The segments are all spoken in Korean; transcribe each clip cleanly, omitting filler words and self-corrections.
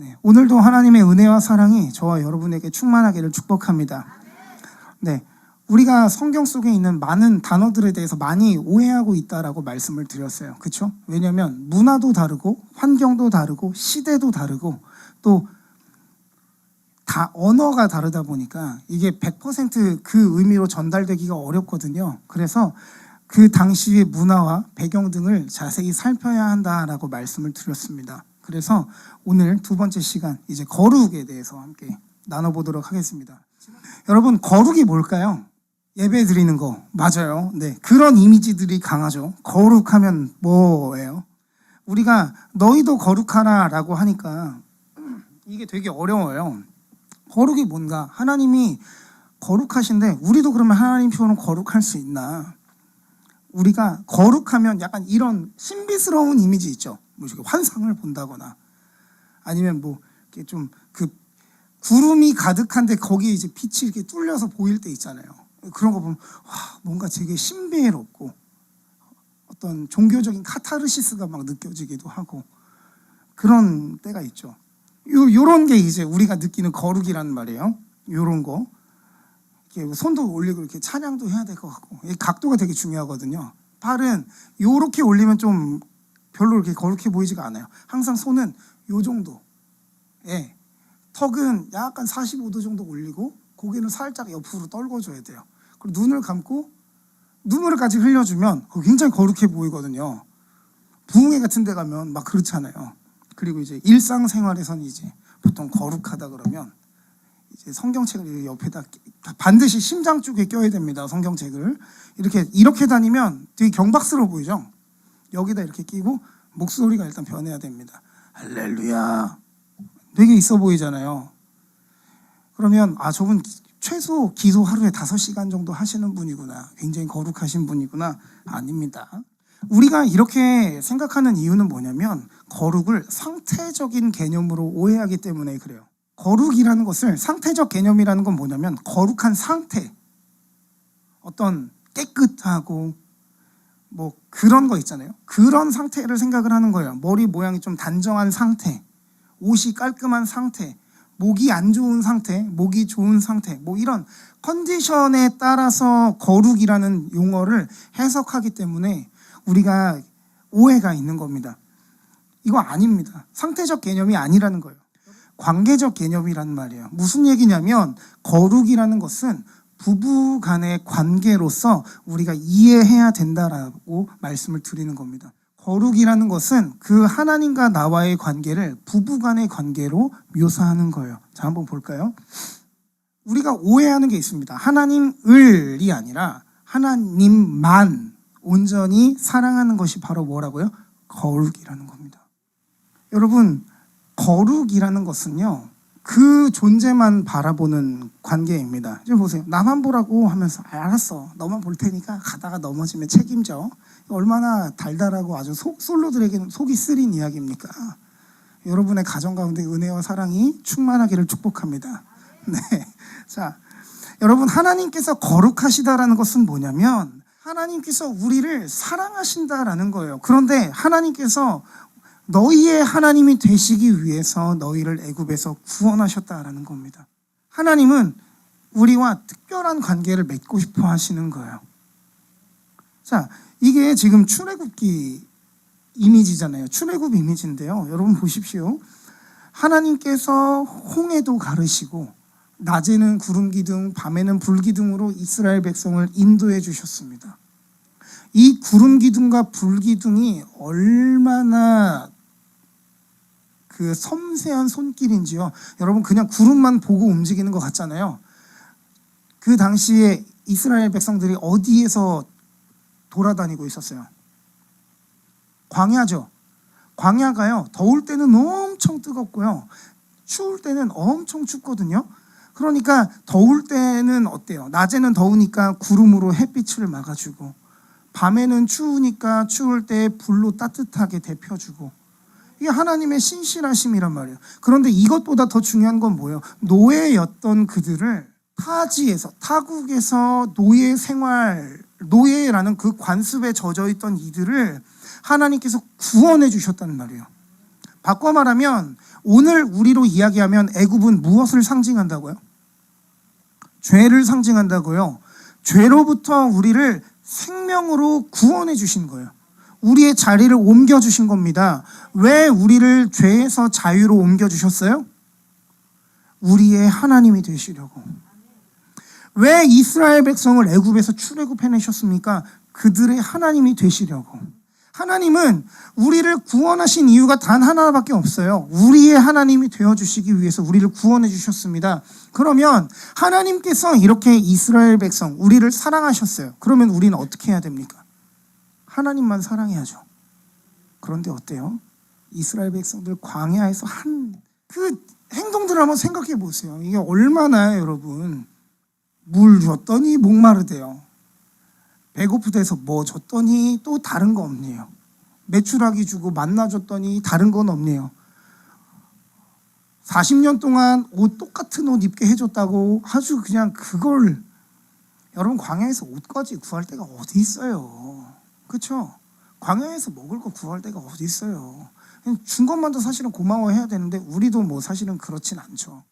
네, 오늘도 하나님의 은혜와 사랑이 저와 여러분에게 충만하기를 축복합니다. 네, 우리가 성경 속에 있는 많은 단어들에 대해서 많이 오해하고 있다라고 말씀을 드렸어요. 그렇죠? 왜냐하면 문화도 다르고 환경도 다르고 시대도 다르고 또 다 언어가 다르다 보니까 이게 100%그 의미로 전달되기가 어렵거든요. 그래서 그 당시의 문화와 배경 등을 자세히 살펴야 한다라고 말씀을 드렸습니다. 그래서 오늘 두 번째 시간 이제 거룩에 대해서 함께 나눠보도록 하겠습니다. 여러분, 거룩이 뭘까요? 예배 드리는 거 맞아요. 네, 그런 이미지들이 강하죠. 거룩하면 뭐예요? 우리가 너희도 거룩하라라고 하니까 이게 되게 어려워요. 거룩이 뭔가? 하나님이 거룩하신데 우리도 그러면 하나님처럼 거룩할 수 있나? 우리가 거룩하면 약간 이런 신비스러운 이미지 있죠. 뭐 환상을 본다거나 아니면 뭐 이렇게 좀 그 구름이 가득한데 거기에 이제 빛이 이렇게 뚫려서 보일 때 있잖아요. 그런 거 보면 와, 뭔가 되게 신비롭고 어떤 종교적인 카타르시스가 막 느껴지기도 하고 그런 때가 있죠. 요런 게 이제 우리가 느끼는 거룩이라는 말이에요. 요런 거. 이렇게 손도 올리고 이렇게 찬양도 해야 될 것 같고. 이 각도가 되게 중요하거든요. 팔은 요렇게 올리면 좀 별로 이렇게 거룩해 보이지가 않아요. 항상 손은 요 정도. 예. 턱은 약간 45도 정도 올리고 고개는 살짝 옆으로 떨궈줘야 돼요. 그리고 눈을 감고 눈물까지 흘려주면 굉장히 거룩해 보이거든요. 부흥회 같은 데 가면 막 그렇잖아요. 그리고 이제 일상생활에서는 이제 보통 거룩하다 그러면 이제 성경책을 옆에다 반드시 심장 쪽에 껴야 됩니다. 성경책을 이렇게 다니면 되게 경박스러워 보이죠. 여기다 이렇게 끼고 목소리가 일단 변해야 됩니다. 할렐루야. 되게 있어 보이잖아요. 그러면 저분 최소 기도 하루에 5시간 정도 하시는 분이구나. 굉장히 거룩하신 분이구나. 아닙니다. 우리가 이렇게 생각하는 이유는 뭐냐면 거룩을 상태적인 개념으로 오해하기 때문에 그래요. 거룩이라는 것을 상태적 개념이라는 건 뭐냐면 거룩한 상태, 어떤 깨끗하고 뭐 그런 거 있잖아요. 그런 상태를 생각을 하는 거예요. 머리 모양이 좀 단정한 상태, 옷이 깔끔한 상태, 목이 안 좋은 상태, 목이 좋은 상태, 뭐 이런 컨디션에 따라서 거룩이라는 용어를 해석하기 때문에 우리가 오해가 있는 겁니다. 이거 아닙니다. 상태적 개념이 아니라는 거예요. 관계적 개념이란 말이에요. 무슨 얘기냐면 거룩이라는 것은 부부 간의 관계로서 우리가 이해해야 된다라고 말씀을 드리는 겁니다. 거룩이라는 것은 그 하나님과 나와의 관계를 부부 간의 관계로 묘사하는 거예요. 자, 한번 볼까요? 우리가 오해하는 게 있습니다. 하나님을이 아니라 하나님만 온전히 사랑하는 것이 바로 뭐라고요? 거룩이라는 겁니다. 여러분, 거룩이라는 것은요, 그 존재만 바라보는 관계입니다. 지금 보세요. 나만 보라고 하면서 알았어. 너만 볼 테니까 가다가 넘어지면 책임져. 얼마나 달달하고 아주 솔로들에게는 속이 쓰린 이야기입니까? 여러분의 가정 가운데 은혜와 사랑이 충만하기를 축복합니다. 네. 자, 여러분, 하나님께서 거룩하시다라는 것은 뭐냐면 하나님께서 우리를 사랑하신다라는 거예요. 그런데 하나님께서 너희의 하나님이 되시기 위해서 너희를 애굽에서 구원하셨다라는 겁니다. 하나님은 우리와 특별한 관계를 맺고 싶어 하시는 거예요. 자, 이게 지금 출애굽기 이미지잖아요. 출애굽 이미지인데요. 여러분 보십시오. 하나님께서 홍해도 가르시고 낮에는 구름 기둥, 밤에는 불 기둥으로 이스라엘 백성을 인도해 주셨습니다. 이 구름 기둥과 불 기둥이 얼마나 그 섬세한 손길인지요. 여러분, 그냥 구름만 보고 움직이는 것 같잖아요. 그 당시에 이스라엘 백성들이 어디에서 돌아다니고 있었어요? 광야죠. 광야가요, 더울 때는 엄청 뜨겁고요, 추울 때는 엄청 춥거든요. 그러니까 더울 때는 어때요? 낮에는 더우니까 구름으로 햇빛을 막아주고, 밤에는 추우니까 추울 때 불로 따뜻하게 데펴주고, 이게 하나님의 신실하심이란 말이에요. 그런데 이것보다 더 중요한 건 뭐예요? 노예였던 그들을 타지에서, 타국에서 노예 생활, 노예라는 그 관습에 젖어 있던 이들을 하나님께서 구원해 주셨다는 말이에요. 바꿔 말하면 오늘 우리로 이야기하면 애굽은 무엇을 상징한다고요? 죄를 상징한다고요. 죄로부터 우리를 생명으로 구원해 주신 거예요. 우리의 자리를 옮겨 주신 겁니다. 왜 우리를 죄에서 자유로 옮겨 주셨어요? 우리의 하나님이 되시려고. 왜 이스라엘 백성을 애굽에서 출애굽해내셨습니까? 그들의 하나님이 되시려고. 하나님은 우리를 구원하신 이유가 단 하나밖에 없어요. 우리의 하나님이 되어주시기 위해서 우리를 구원해 주셨습니다. 그러면 하나님께서 이렇게 이스라엘 백성, 우리를 사랑하셨어요. 그러면 우리는 어떻게 해야 됩니까? 하나님만 사랑해야죠. 그런데 어때요? 이스라엘 백성들 광야에서 한 그 행동들을 한번 생각해 보세요. 이게 얼마나 여러분, 물 줬더니 목마르대요. 배고프대서 뭐 줬더니 또 다른 거 없네요. 메추라기 주고 만나 줬더니 다른 건 없네요. 40년 동안 똑같은 옷 입게 해줬다고 아주 그냥 그걸, 여러분 광야에서 옷까지 구할 데가 어디 있어요. 그렇죠? 광야에서 먹을 거 구할 데가 어디 있어요. 준 것만도 사실은 고마워해야 되는데 우리도 뭐 사실은 그렇진 않죠.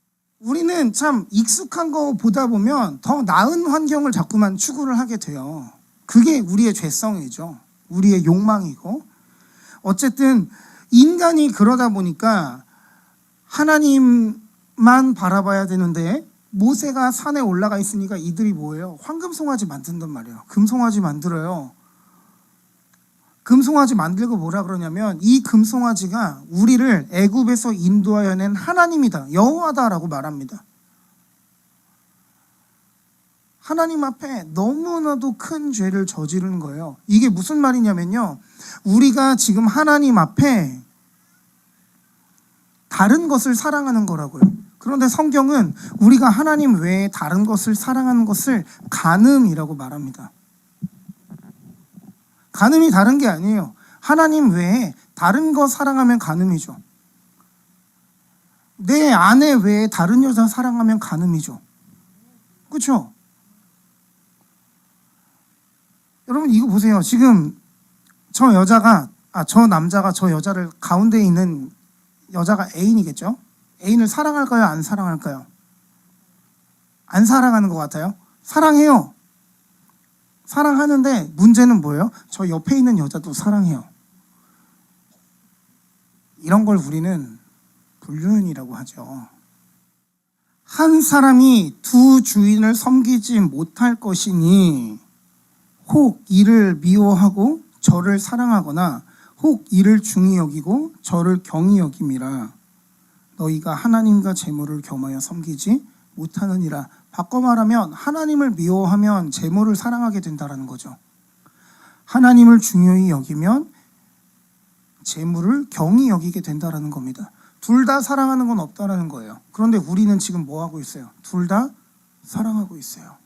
우리는 참 익숙한 거 보다 보면 더 나은 환경을 자꾸만 추구를 하게 돼요. 그게 우리의 죄성이죠. 우리의 욕망이고. 어쨌든 인간이 그러다 보니까 하나님만 바라봐야 되는데 모세가 산에 올라가 있으니까 이들이 뭐예요? 황금송아지 만든단 말이에요. 금송아지 만들어요. 금송아지 만들고 뭐라 그러냐면 이 금송아지가 우리를 애굽에서 인도하여 낸 하나님이다, 여호와다라고 말합니다. 하나님 앞에 너무나도 큰 죄를 저지르는 거예요. 이게 무슨 말이냐면요, 우리가 지금 하나님 앞에 다른 것을 사랑하는 거라고요. 그런데 성경은 우리가 하나님 외에 다른 것을 사랑하는 것을 간음이라고 말합니다. 간음이 다른 게 아니에요. 하나님 외에 다른 거 사랑하면 간음이죠. 내 아내 외에 다른 여자 사랑하면 간음이죠. 그렇죠? 여러분 이거 보세요. 지금 저 남자가 저 여자를, 가운데 있는 여자가 애인이겠죠? 애인을 사랑할까요? 안 사랑할까요? 안 사랑하는 것 같아요. 사랑해요. 사랑하는데 문제는 뭐예요? 저 옆에 있는 여자도 사랑해요. 이런 걸 우리는 불륜이라고 하죠. 한 사람이 두 주인을 섬기지 못할 것이니 혹 이를 미워하고 저를 사랑하거나 혹 이를 중히 여기고 저를 경히 여김이라. 너희가 하나님과 재물을 겸하여 섬기지 못하느니라. 바꿔 말하면 하나님을 미워하면 재물을 사랑하게 된다는 거죠. 하나님을 중요히 여기면 재물을 경히 여기게 된다는 겁니다. 둘 다 사랑하는 건 없다라는 거예요. 그런데 우리는 지금 뭐 하고 있어요? 둘 다 사랑하고 있어요.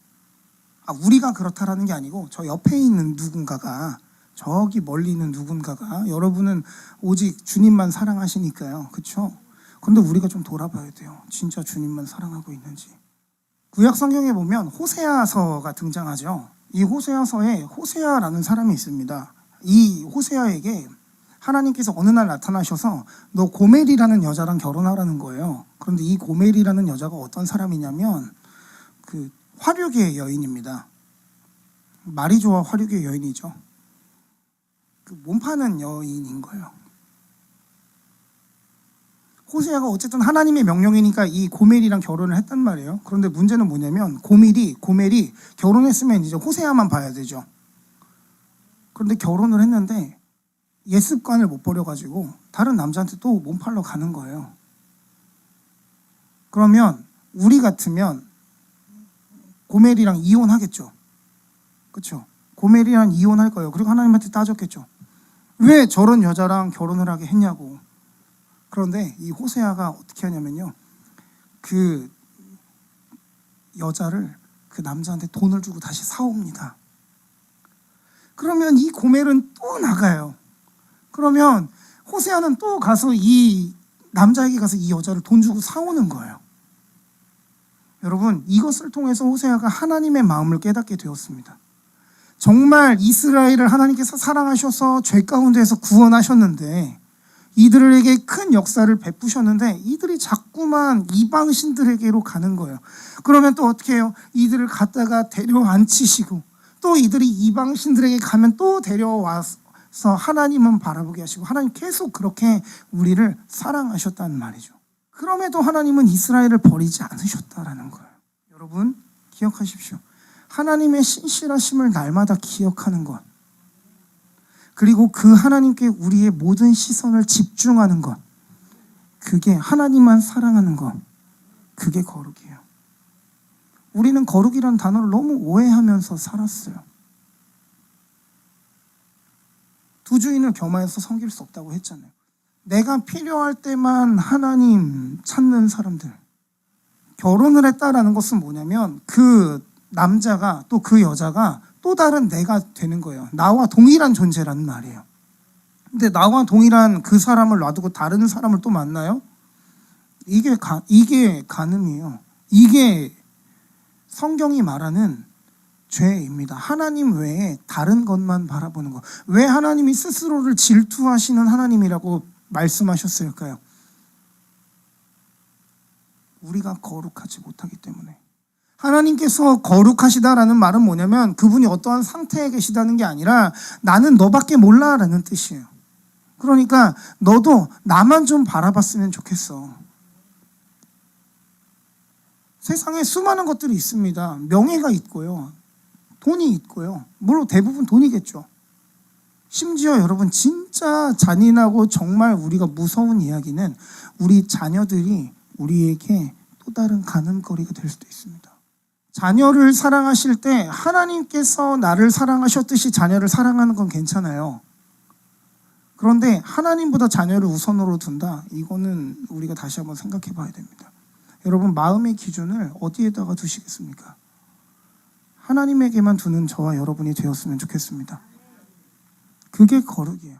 우리가 그렇다라는 게 아니고 저 옆에 있는 누군가가, 저기 멀리 있는 누군가가, 여러분은 오직 주님만 사랑하시니까요. 그렇죠? 근데 우리가 좀 돌아봐야 돼요. 진짜 주님만 사랑하고 있는지. 구약 성경에 보면 호세아서가 등장하죠. 이 호세아서에 호세아라는 사람이 있습니다. 이 호세아에게 하나님께서 어느 날 나타나셔서 너 고멜이라는 여자랑 결혼하라는 거예요. 그런데 이 고멜이라는 여자가 어떤 사람이냐면 그 화류계의 여인입니다. 말이 좋아 화류계의 여인이죠. 그 몸 파는 여인인 거예요. 호세아가 어쨌든 하나님의 명령이니까 이 고멜이랑 결혼을 했단 말이에요. 그런데 문제는 뭐냐면 고멜이 결혼했으면 이제 호세아만 봐야 되죠. 그런데 결혼을 했는데 옛 습관을 못 버려가지고 다른 남자한테 또 몸 팔러 가는 거예요. 그러면 우리 같으면 고멜이랑 이혼하겠죠. 그렇죠? 고멜이랑 이혼할 거예요. 그리고 하나님한테 따졌겠죠. 왜 저런 여자랑 결혼을 하게 했냐고. 그런데 이 호세아가 어떻게 하냐면요, 그 여자를 그 남자한테 돈을 주고 다시 사옵니다. 그러면 이 고멜은 또 나가요. 그러면 호세아는 또 가서 이 남자에게 가서 이 여자를 돈 주고 사오는 거예요. 여러분, 이것을 통해서 호세아가 하나님의 마음을 깨닫게 되었습니다. 정말 이스라엘을 하나님께서 사랑하셔서 죄 가운데에서 구원하셨는데 이들에게 큰 역사를 베푸셨는데 이들이 자꾸만 이방신들에게로 가는 거예요. 그러면 또 어떻게 해요? 이들을 갖다가 데려앉히시고 또 이들이 이방신들에게 가면 또 데려와서 하나님은 바라보게 하시고 하나님 계속 그렇게 우리를 사랑하셨다는 말이죠. 그럼에도 하나님은 이스라엘을 버리지 않으셨다라는 거예요. 여러분 기억하십시오. 하나님의 신실하심을 날마다 기억하는 것, 그리고 그 하나님께 우리의 모든 시선을 집중하는 것, 그게 하나님만 사랑하는 것, 그게 거룩이에요. 우리는 거룩이라는 단어를 너무 오해하면서 살았어요. 두 주인을 겸하여서 섬길 수 없다고 했잖아요. 내가 필요할 때만 하나님 찾는 사람들. 결혼을 했다라는 것은 뭐냐면 그 남자가 또 그 여자가 또 다른 내가 되는 거예요. 나와 동일한 존재라는 말이에요. 근데 나와 동일한 그 사람을 놔두고 다른 사람을 또 만나요? 이게 간음이에요. 이게 성경이 말하는 죄입니다. 하나님 외에 다른 것만 바라보는 것. 왜 하나님이 스스로를 질투하시는 하나님이라고 말씀하셨을까요? 우리가 거룩하지 못하기 때문에. 하나님께서 거룩하시다라는 말은 뭐냐면 그분이 어떠한 상태에 계시다는 게 아니라 나는 너밖에 몰라라는 뜻이에요. 그러니까 너도 나만 좀 바라봤으면 좋겠어. 세상에 수많은 것들이 있습니다. 명예가 있고요. 돈이 있고요. 물론 대부분 돈이겠죠. 심지어 여러분 진짜 잔인하고 정말 우리가 무서운 이야기는 우리 자녀들이 우리에게 또 다른 간음거리가 될 수도 있습니다. 자녀를 사랑하실 때 하나님께서 나를 사랑하셨듯이 자녀를 사랑하는 건 괜찮아요. 그런데 하나님보다 자녀를 우선으로 둔다? 이거는 우리가 다시 한번 생각해 봐야 됩니다. 여러분 마음의 기준을 어디에다가 두시겠습니까? 하나님에게만 두는 저와 여러분이 되었으면 좋겠습니다. 그게 거룩이에요.